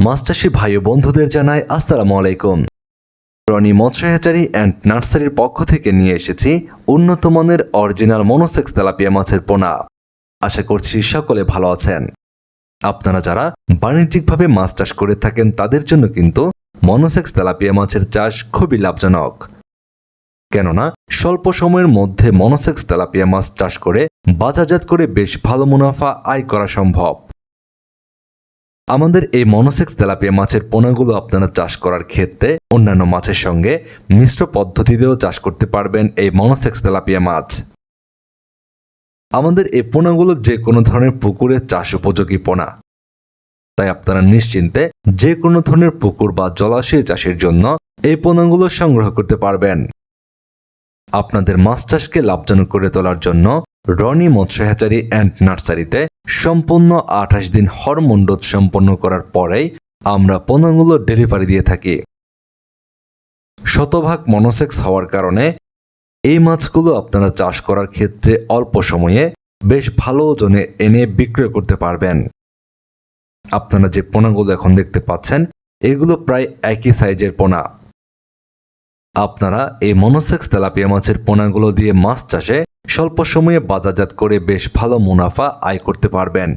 মাছ চাষী ভাই ও বন্ধুদের জানাই আসসালামু আলাইকুম। রনি মৎস্য হ্যাচারি অ্যান্ড নার্সারির পক্ষ থেকে নিয়ে এসেছি উন্নত মানের অরিজিনাল মনোসেক্স তেলাপিয়া মাছের পোনা। আশা করছি সকলে ভালো আছেন। আপনারা যারা বাণিজ্যিকভাবে মাছ চাষ করে থাকেন তাদের জন্য কিন্তু মনোসেক্স তেলাপিয়া মাছের চাষ খুবই লাভজনক। কেননা স্বল্প সময়ের মধ্যে মনোসেক্স তেলাপিয়া মাছ চাষ করে বাজারজাত করে বেশ ভালো মুনাফা আয় করা সম্ভব। আমাদের এই মনোসেক্স তেলাপিয়া মাছের পোনাগুলো আপনারা চাষ করার ক্ষেত্রে অন্যান্য মাছের সঙ্গে মিশ্র পদ্ধতিতেও চাষ করতে পারবেন এই মনোসেক্স তেলাপিয়া মাছ। আমাদের এই পোনাগুলো যে কোনো ধরনের পুকুরে চাষ উপযোগী পোনা, তাই আপনারা নিশ্চিন্তে যে কোনো ধরনের পুকুর বা জলাশয় চাষের জন্য এই পোনাগুলো সংগ্রহ করতে পারবেন। আপনাদের মাছ চাষকে লাভজনক করে তোলার জন্য রনি মৎস্য হ্যাচারি অ্যান্ড নার্সারিতে সম্পূর্ণ 28 দিন হরমোন ডোজ সম্পন্ন করার পরেই আমরা পোনাগুলো ডেলিভারি দিয়ে থাকি। শতভাগ মনোসেক্স হওয়ার কারণে এই মাছগুলো আপনারা চাষ করার ক্ষেত্রে অল্প সময়ে বেশ ভালো ওজনে এনে বিক্রয় করতে পারবেন। আপনারা যে পোনাগুলো এখন দেখতে পাচ্ছেন এগুলো প্রায় একই সাইজের পোনা। আপনারা এই মনোসেক্স তেলাপিয়া মাছের পোনাগুলো দিয়ে মাছ চাষে স্বল্প সময়ে বাজারজাত করে বেশ ভালো মুনাফা আয় করতে পারবেন।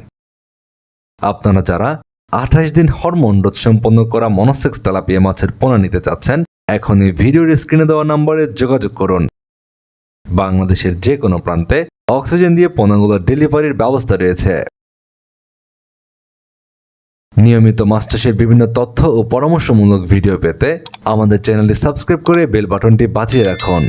আপনারা যারা 28 দিন হরমোন ডোজ সম্পন্ন করা মনোসেক্স তেলাপিয়া মাছের পোনা নিতে চাচ্ছেন, এখনই ভিডিওর স্ক্রিনে দেওয়া নম্বরে যোগাযোগ করুন। বাংলাদেশের যে কোনো প্রান্তে অক্সিজেন দিয়ে পোনাগুলোর ডেলিভারির ব্যবস্থা রয়েছে। নিয়মিত মাছ চাষের বিভিন্ন তথ্য ও পরামর্শমূলক ভিডিও পেতে আমাদের চ্যানেলটি সাবস্ক্রাইব করে বেল বাটনটি বাজিয়ে রাখুন।